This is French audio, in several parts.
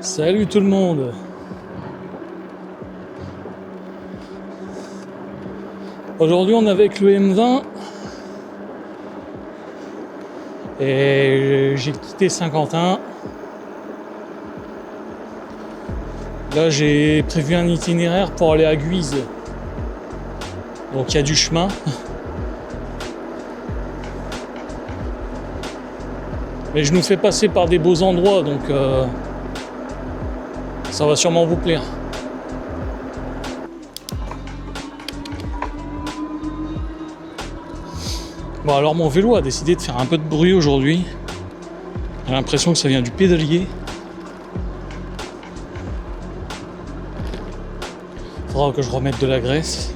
Salut tout le monde. Aujourd'hui on est avec le M20 et j'ai quitté Saint-Quentin. Là j'ai prévu un itinéraire pour aller à Guise. Donc il y a du chemin. Mais je nous fais passer par des beaux endroits, donc ça va sûrement vous plaire. Bon, alors mon vélo a décidé de faire un peu de bruit aujourd'hui. J'ai l'impression que ça vient du pédalier. Faudra que je remette de la graisse.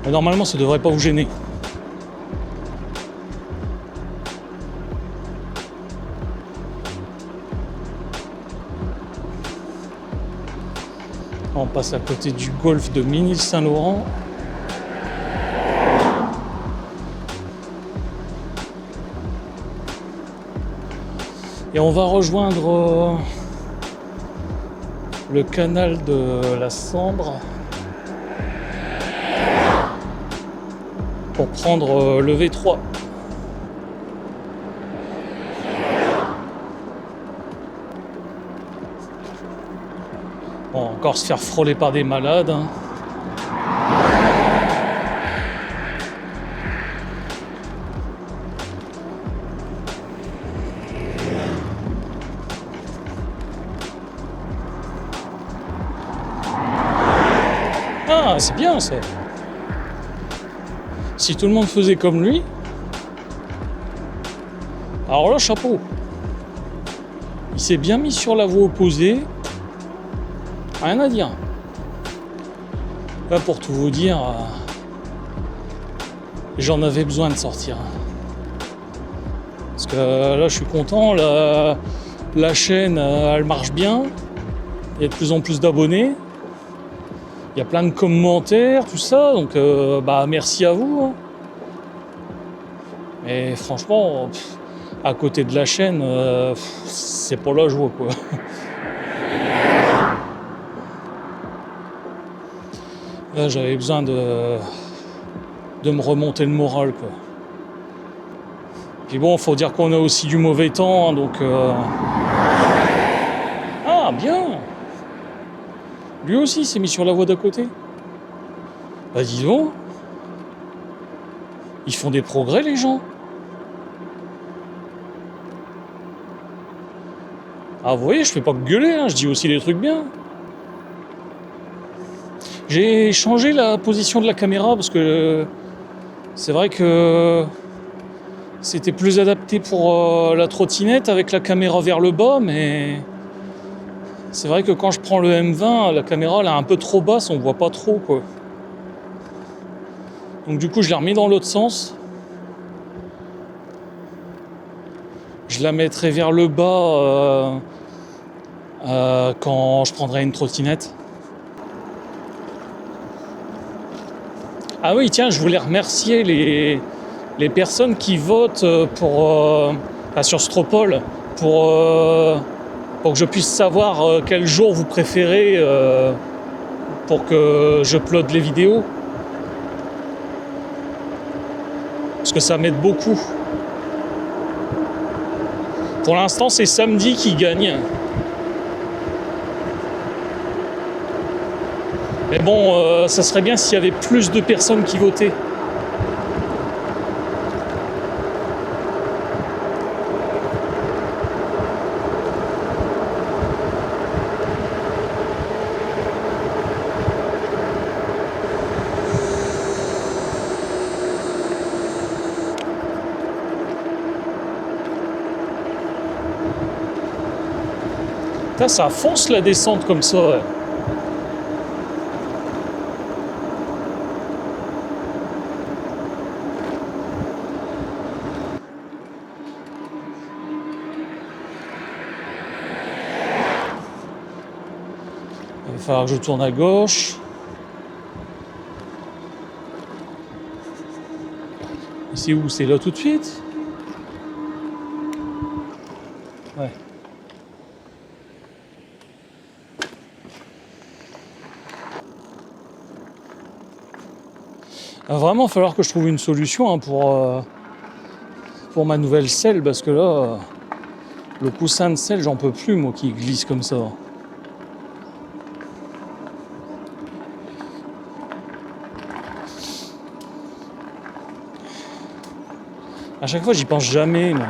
Mais normalement ça devrait pas vous gêner. On passe à côté du golfe de Ménil-Saint-Laurent. Et on va rejoindre le canal de la Sambre pour prendre le V3. Bon, encore se faire frôler par des malades. Hein. Ah, c'est bien ça. Si tout le monde faisait comme lui, alors là, chapeau. Il s'est bien mis sur la voie opposée. Rien à dire. Là, pour tout vous dire, j'en avais besoin de sortir. Parce que là, je suis content. La chaîne, elle marche bien. Il y a de plus en plus d'abonnés. Il y a plein de commentaires, tout ça. Donc, merci à vous. Hein. Mais franchement, à côté de la chaîne, c'est pas la joie, quoi. Là, j'avais besoin de me remonter le moral, quoi. Puis bon, faut dire qu'on a aussi du mauvais temps, hein, donc... Ah, bien. Lui aussi s'est mis sur la voie d'à côté. Bah dis donc. Ils font des progrès, les gens. Ah, vous voyez, je fais pas que gueuler, hein, je dis aussi des trucs bien. J'ai changé la position de la caméra parce que c'est vrai que c'était plus adapté pour la trottinette avec la caméra vers le bas, mais c'est vrai que quand je prends le M20, la caméra elle est un peu trop basse, on voit pas trop, quoi. Donc du coup je l'ai remis dans l'autre sens. Je la mettrai vers le bas quand je prendrai une trottinette. Ah oui, tiens, je voulais remercier les personnes qui votent sur Stropol pour que je puisse savoir quel jour vous préférez pour que je upload les vidéos. Parce que ça m'aide beaucoup. Pour l'instant, c'est samedi qui gagne. Mais bon, ça serait bien s'il y avait plus de personnes qui votaient. Putain, ça fonce la descente comme ça. Ouais. Il va falloir que je tourne à gauche. C'est où? C'est là tout de suite? Ouais. Il va vraiment falloir que je trouve une solution pour ma nouvelle selle, parce que là, le coussin de selle, j'en peux plus, moi, qui glisse comme ça. À chaque fois, j'y pense jamais, mais...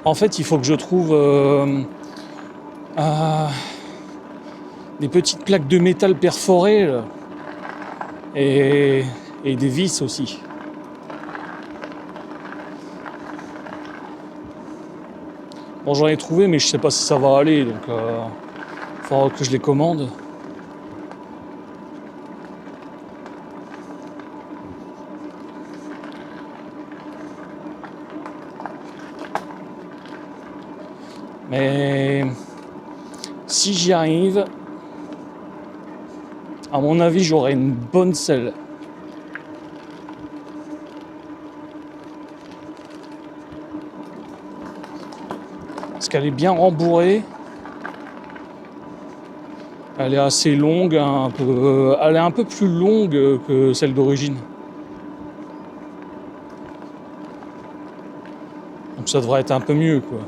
En fait, il faut que je trouve des petites plaques de métal perforées là, et des vis aussi. Bon, j'en ai trouvé, mais je sais pas si ça va aller, donc il faudra que je les commande. Mais si j'y arrive, à mon avis, j'aurai une bonne selle. Parce qu'elle est bien rembourrée. Elle est assez longue, elle est un peu plus longue que celle d'origine. Donc ça devrait être un peu mieux, quoi.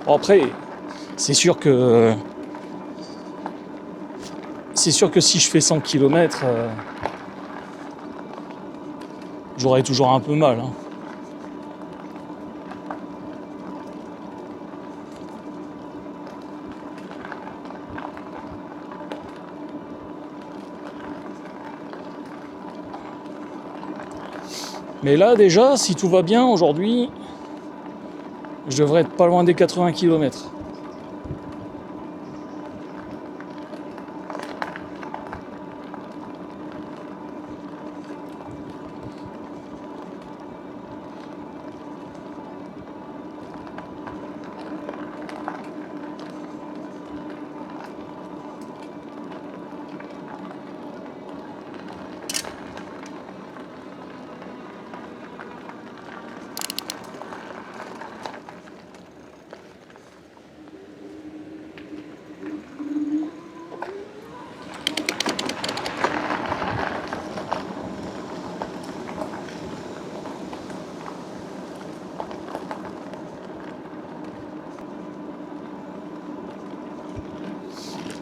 Bon, après, c'est sûr que si je fais 100 km, j'aurai toujours un peu mal. Hein. Mais là, déjà, si tout va bien aujourd'hui, je devrais être pas loin des 80 km.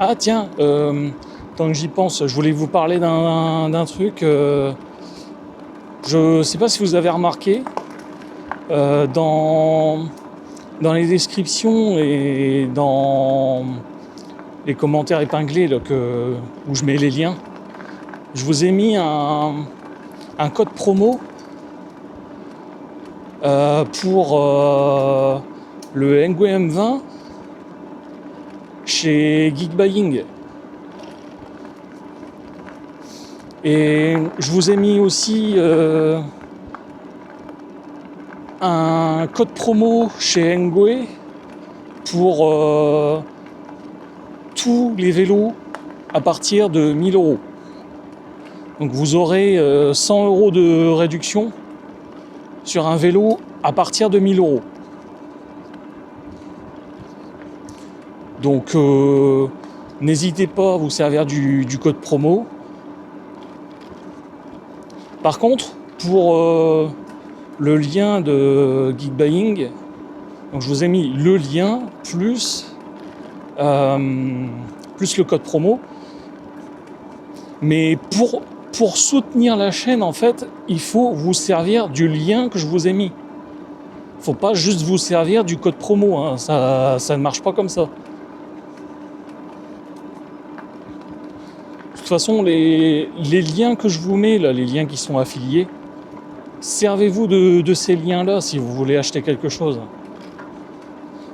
Ah tiens, tant que j'y pense, je voulais vous parler d'un truc. Je sais pas si vous avez remarqué, dans les descriptions et dans les commentaires épinglés là, où je mets les liens, je vous ai mis un code promo pour le Engwe M20 chez Geek Buying. Et je vous ai mis aussi un code promo chez Engwe pour tous les vélos à partir de 1000 €. Donc vous aurez 100 € de réduction sur un vélo à partir de 1000 €. Donc n'hésitez pas à vous servir du code promo. Par contre, pour le lien de Geek Buying, donc je vous ai mis le lien plus le code promo. Mais pour soutenir la chaîne, en fait, il faut vous servir du lien que je vous ai mis. Il ne faut pas juste vous servir du code promo, hein. Ça ne marche pas comme ça. De toute façon, les liens que je vous mets, là, les liens qui sont affiliés, servez-vous de ces liens-là si vous voulez acheter quelque chose.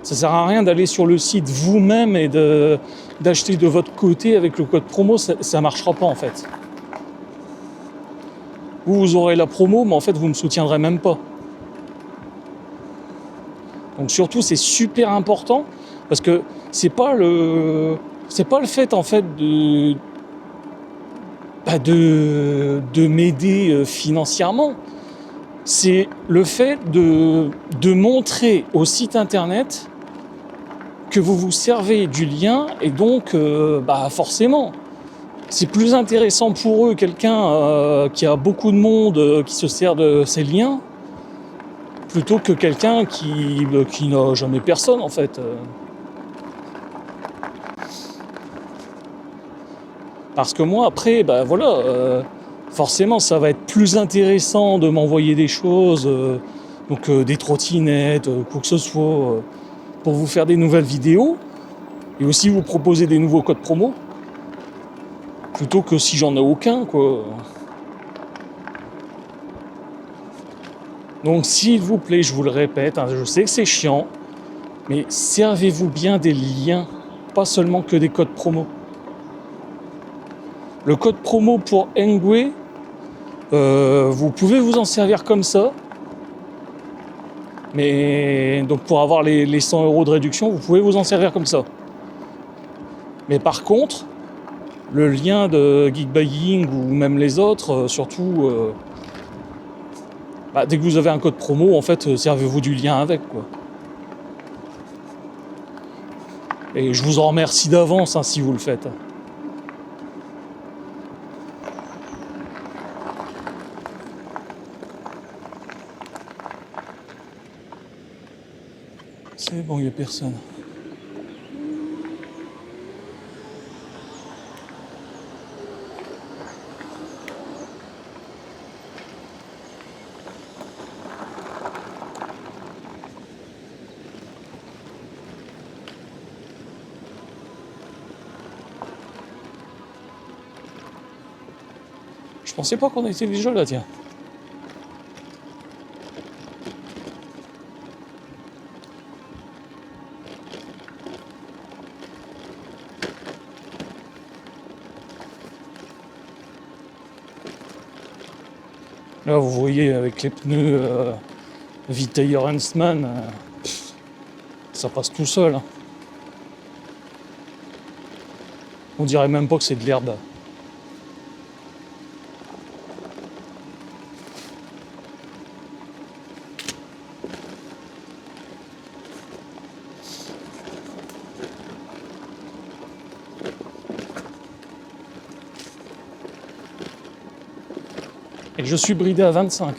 Ça sert à rien d'aller sur le site vous-même et d'acheter de votre côté avec le code promo, ça ne marchera pas en fait. Vous aurez la promo, mais en fait vous ne me soutiendrez même pas. Donc surtout c'est super important, parce que c'est pas le c'est pas le fait en fait de m'aider financièrement. C'est le fait de montrer au site internet que vous vous servez du lien et donc forcément c'est plus intéressant pour eux quelqu'un qui a beaucoup de monde qui se sert de ces liens plutôt que quelqu'un qui n'a jamais personne en fait. Parce que moi après forcément ça va être plus intéressant de m'envoyer des choses des trottinettes, quoi que ce soit pour vous faire des nouvelles vidéos et aussi vous proposer des nouveaux codes promo plutôt que si j'en ai aucun quoi. Donc s'il vous plaît, je vous le répète, je sais que c'est chiant, mais servez-vous bien des liens, pas seulement que des codes promo. Le code promo pour Engwe, vous pouvez vous en servir comme ça, mais donc pour avoir les 100 € de réduction, vous pouvez vous en servir comme ça. Mais par contre, le lien de Geekbuying ou même les autres, surtout, dès que vous avez un code promo, en fait, servez-vous du lien avec, quoi. Et je vous en remercie d'avance si vous le faites. C'est bon, il n'y a personne. Je pensais pas qu'on était déjà là, tiens. Là, vous voyez, avec les pneus Vitailler Huntsman, ça passe tout seul. On dirait même pas que c'est de l'herbe. Et je suis bridé à 25.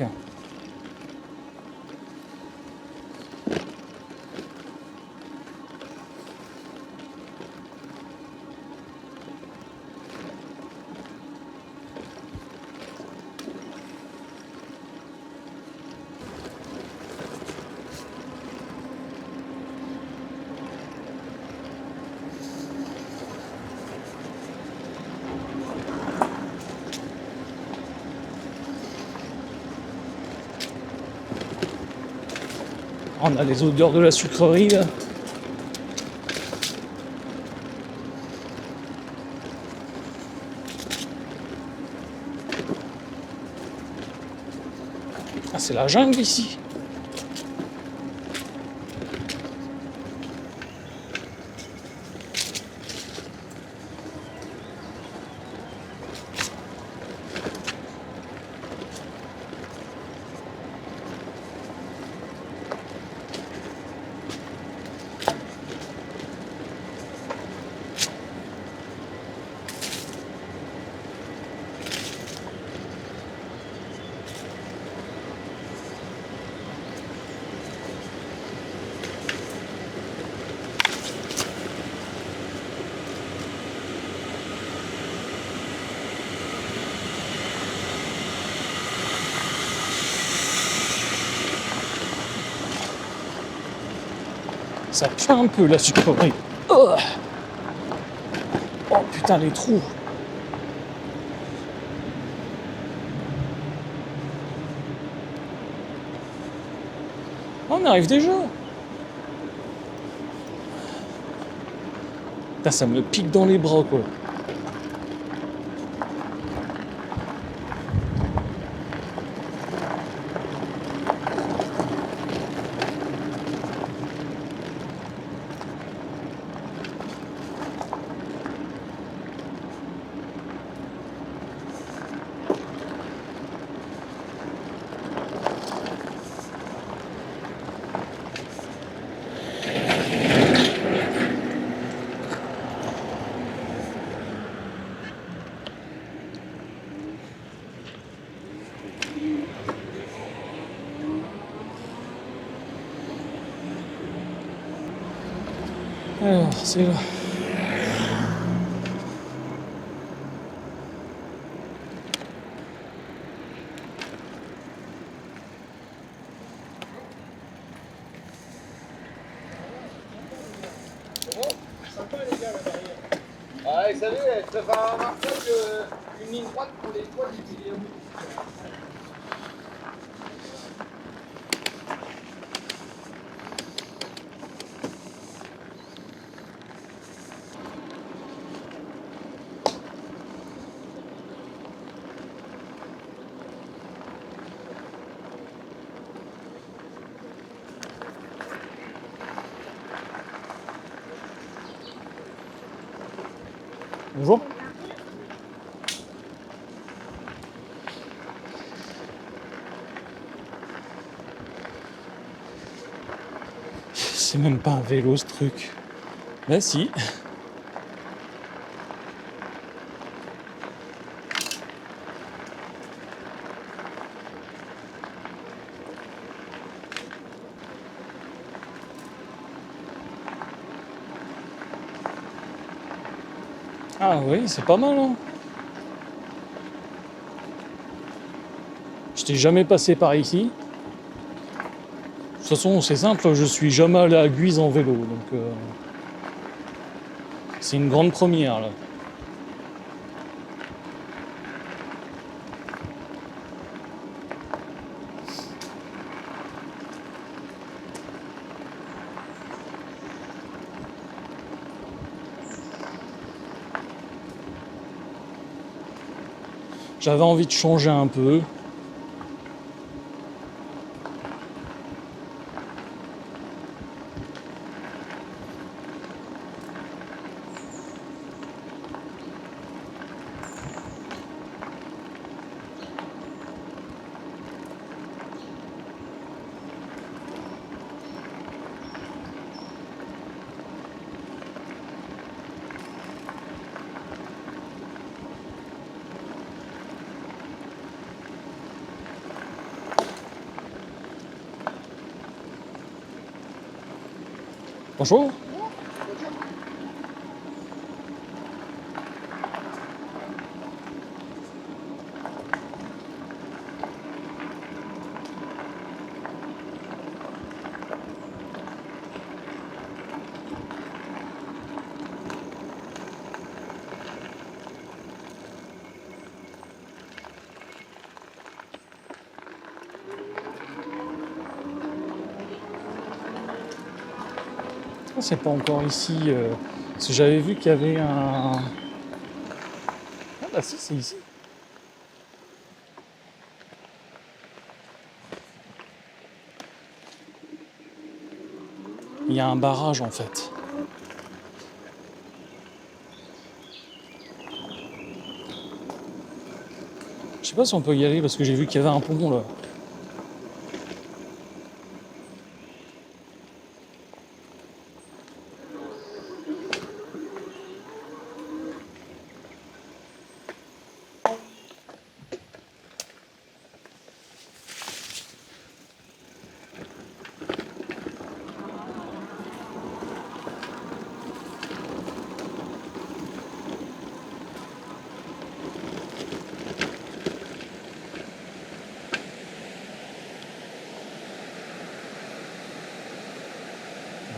On a les odeurs de la sucrerie là. Ah, c'est la jungle ici. Ça pue un peu la sucrerie. Oh putain, les trous. On arrive déjà. Putain, ça me pique dans les bras quoi. Alors, c'est là. Ah, vous savez, je préfère un marteau qu'une ligne droite pour les toits du pilier. Bonjour. C'est même pas un vélo ce truc. Bah si. Ah oui, c'est pas mal, hein. J'étais jamais passé par ici. De toute façon, c'est simple, je suis jamais allé à Guise en vélo, donc c'est une grande première là. J'avais envie de changer un peu. Bonjour. Ah, c'est pas encore ici. Parce que j'avais vu qu'il y avait un. Ah bah si, c'est ici. Il y a un barrage en fait. Je sais pas si on peut y aller parce que j'ai vu qu'il y avait un pont là.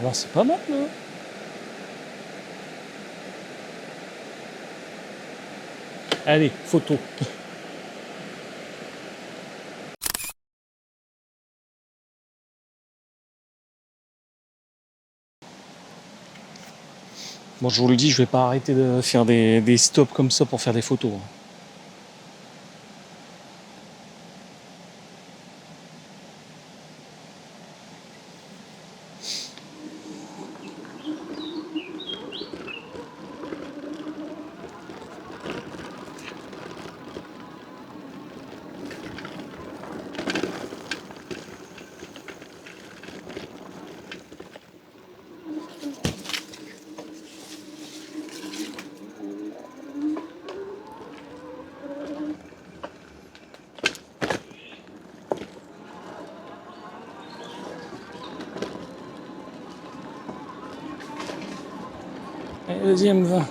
Alors c'est pas mal là. Allez, photo. Bon, je vous le dis, je vais pas arrêter de faire des stops comme ça pour faire des photos. Vas-y, M20.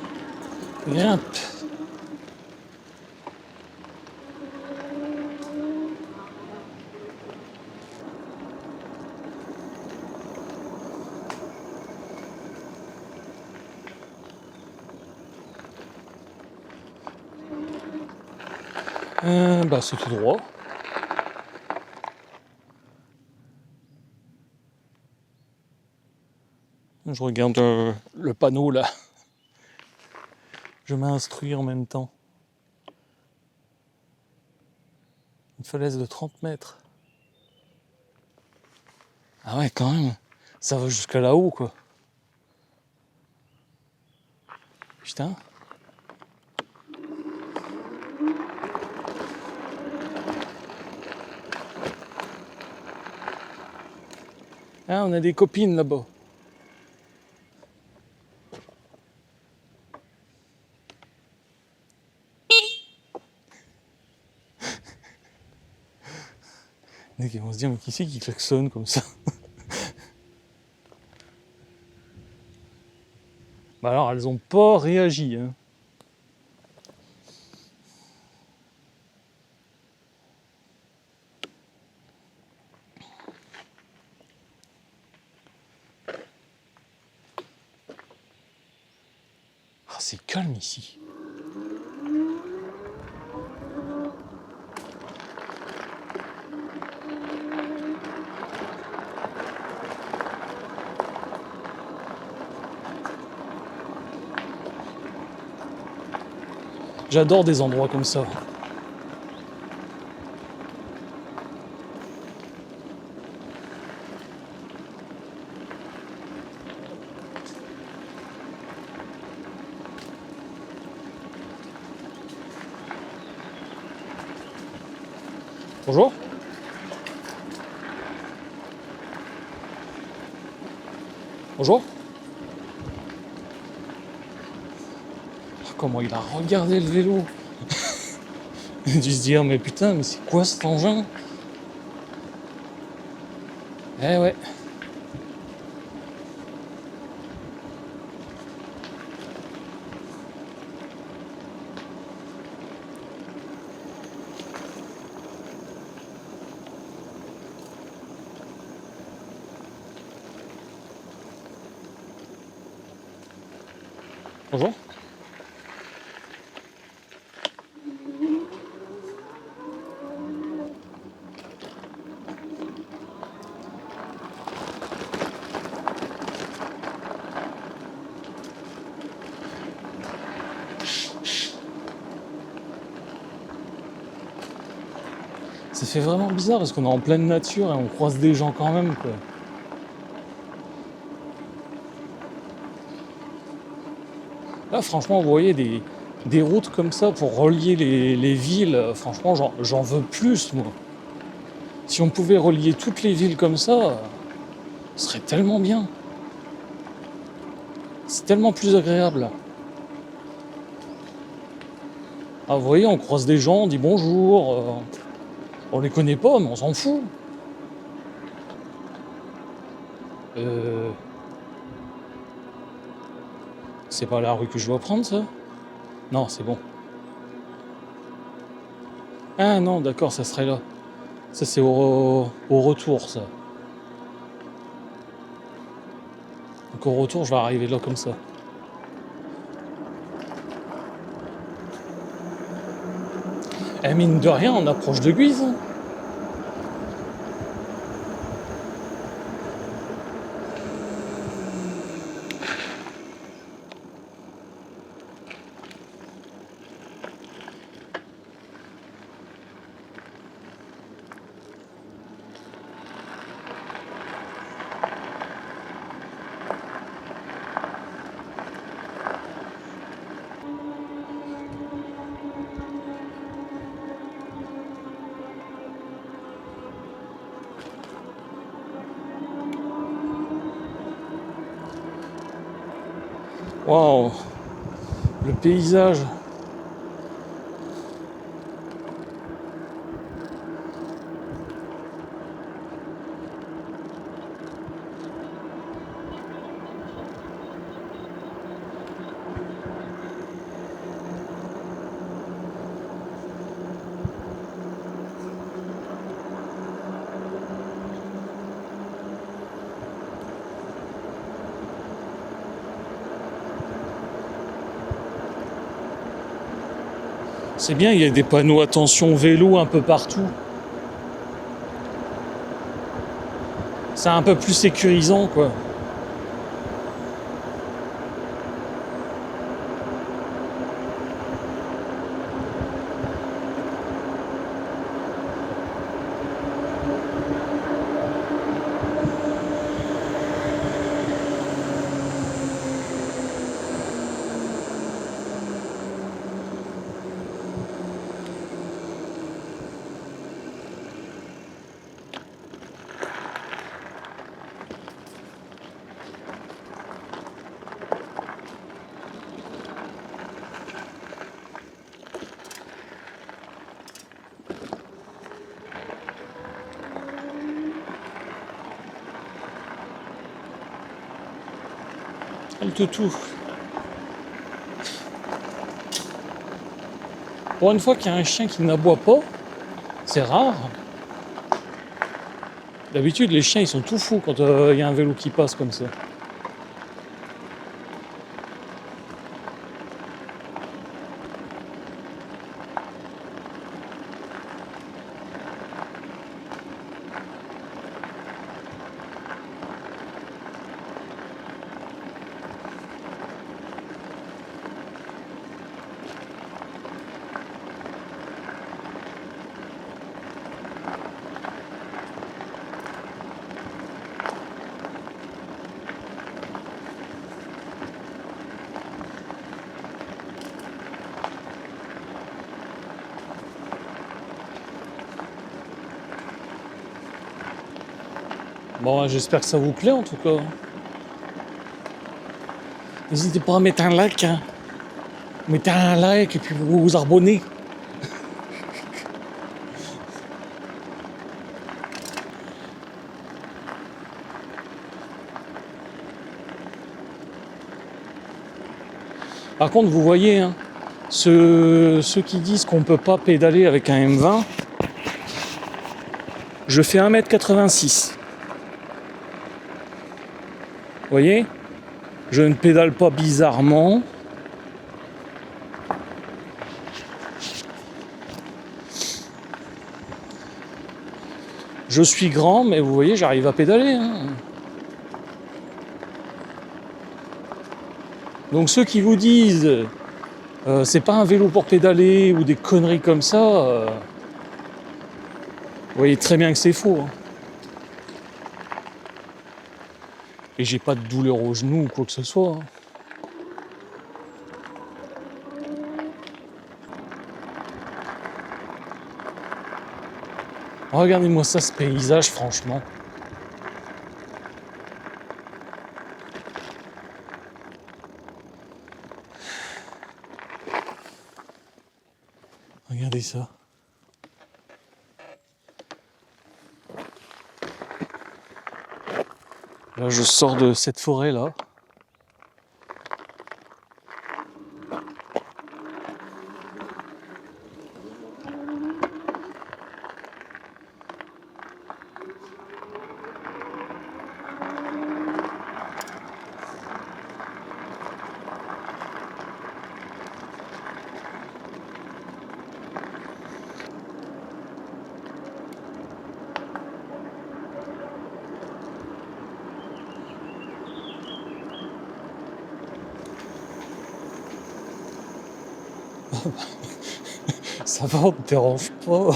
Grimpe. Bah c'est tout droit. Je regarde le panneau là. Je m'instruis en même temps. Une falaise de 30 mètres. Ah ouais, quand même. Ça va jusqu'à là-haut, quoi. Putain. Ah, on a des copines là-bas. Ils vont se dire, mais qui c'est qui klaxonne comme ça? Bah alors, elles ont pas réagi, hein. Ah, c'est calme ici. J'adore des endroits comme ça. Bonjour. Bonjour. Comment il a regardé le vélo. Il a dû se dire, mais putain, mais c'est quoi cet engin? Eh ouais. Bonjour. Ça fait vraiment bizarre parce qu'on est en pleine nature et on croise des gens quand même, quoi. Là, franchement, vous voyez des routes comme ça pour relier les villes, franchement, j'en veux plus, moi. Si on pouvait relier toutes les villes comme ça, ce serait tellement bien. C'est tellement plus agréable. Ah, vous voyez, on croise des gens, on dit bonjour, on les connaît pas, mais on s'en fout. C'est pas la rue que je dois prendre, ça? Non, c'est bon. Ah non, d'accord, ça serait là. Ça, c'est au retour, ça. Donc au retour, je vais arriver là comme ça. Eh, mine de rien, on approche de Guise. Hein. Waouh, le paysage. C'est bien, il y a des panneaux attention vélo un peu partout. C'est un peu plus sécurisant, quoi. Le toutou. Pour une fois qu'il y a un chien qui n'aboie pas, c'est rare. D'habitude, les chiens, ils sont tout fous quand il y a un vélo qui passe comme ça. Bon, j'espère que ça vous plaît en tout cas. N'hésitez pas à mettre un like. Hein. Mettez un like et puis vous vous abonnez. Par contre, vous voyez, hein, ceux qui disent qu'on ne peut pas pédaler avec un M20, je fais 1m86. Vous voyez ? Je ne pédale pas bizarrement. Je suis grand, mais vous voyez, j'arrive à pédaler. Hein. Donc ceux qui vous disent c'est pas un vélo pour pédaler ou des conneries comme ça, vous voyez très bien que c'est faux. Hein. Et j'ai pas de douleur au genou ou quoi que ce soit. Hein. Regardez-moi ça, ce paysage, franchement. Regardez ça. Là, je sors de cette forêt-là. Ça va, on te dérange pas. Oh,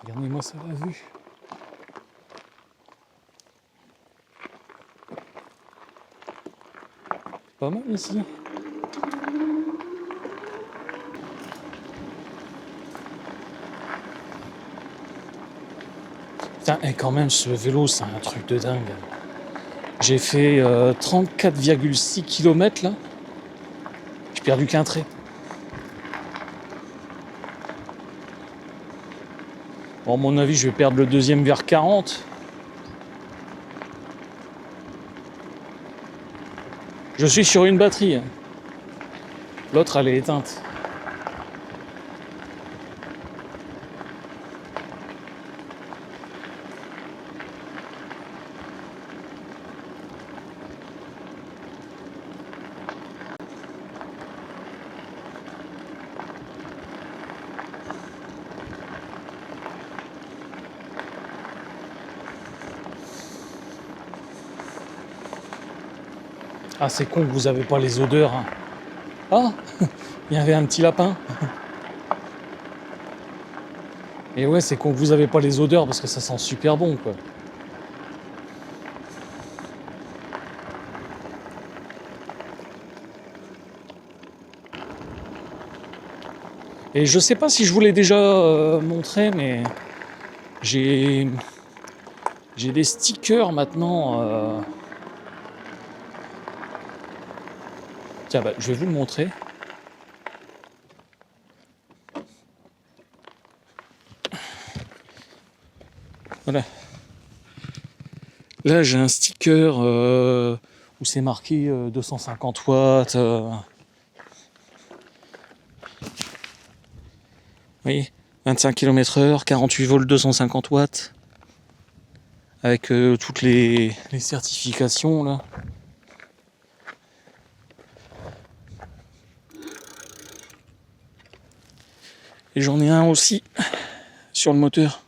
regardez-moi ça, la vue. Pas mal ici. Putain, et quand même, ce vélo, c'est un truc de dingue. J'ai fait 34,6 km là. J'ai perdu qu'un trait. Bon, à mon avis, je vais perdre le deuxième vers 40. Je suis sur une batterie. L'autre, elle est éteinte. Ah, c'est con que vous avez pas les odeurs. Hein. Ah, il y avait un petit lapin. Et ouais, c'est con que vous avez pas les odeurs parce que ça sent super bon, quoi. Et je sais pas si je vous l'ai déjà montré, mais j'ai des stickers maintenant. Tiens, bah, je vais vous le montrer. Voilà. Là, j'ai un sticker où c'est marqué 250 watts. Vous voyez, 25 km/h, 48 volts, 250 watts. Avec toutes les certifications là. Et j'en ai un aussi sur le moteur.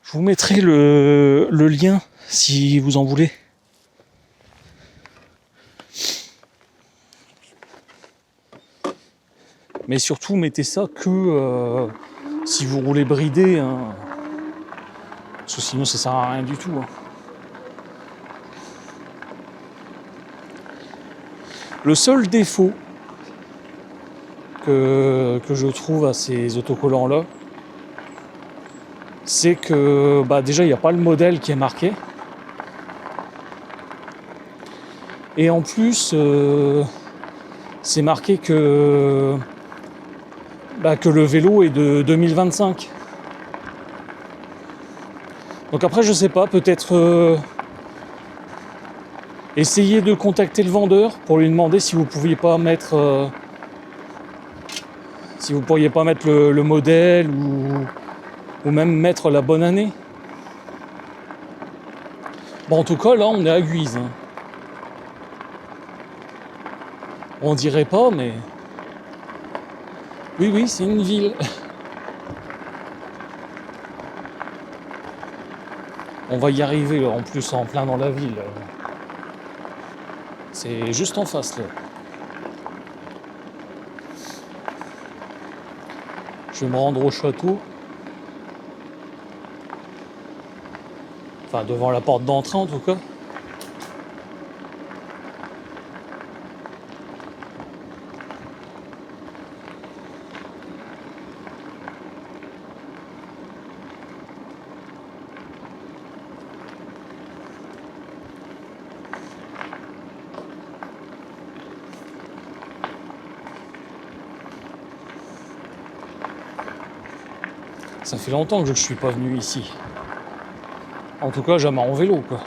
Je vous mettrai le lien si vous en voulez. Mais surtout, mettez ça que si vous roulez bridé. Hein, parce que sinon, ça sert à rien du tout. Hein. Le seul défaut que je trouve à ces autocollants-là, c'est que déjà, il n'y a pas le modèle qui est marqué. Et en plus, c'est marqué que le vélo est de 2025. Donc après, je sais pas, peut-être essayer de contacter le vendeur pour lui demander si vous pouviez pas mettre le modèle ou même mettre la bonne année. Bon, en tout cas, là, on est à Guise. Hein. On dirait pas, mais... Oui, c'est une ville. On va y arriver, là, en plus, en plein dans la ville. C'est juste en face, là. Je vais me rendre au château. Enfin, devant la porte d'entrée, en tout cas. Ça fait longtemps que je ne suis pas venu ici. En tout cas, jamais en vélo, quoi.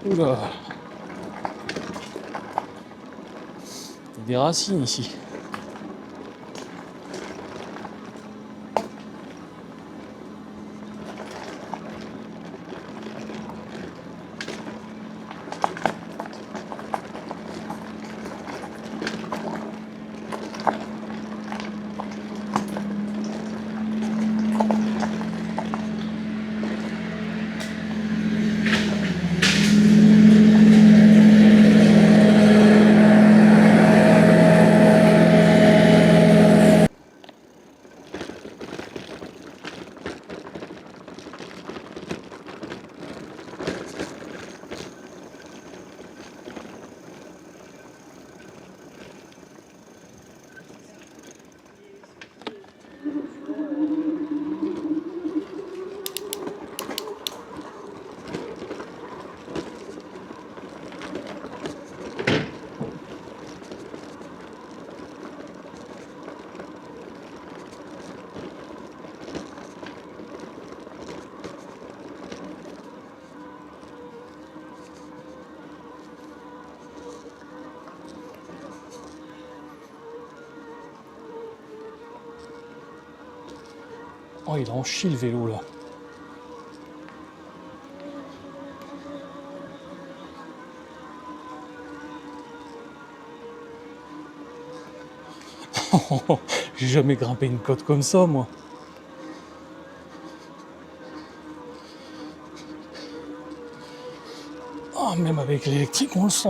Oula. Il y a des racines ici. Oh, il en chie le vélo là. J'ai jamais grimpé une côte comme ça, moi. Oh, même avec l'électrique, on le sent.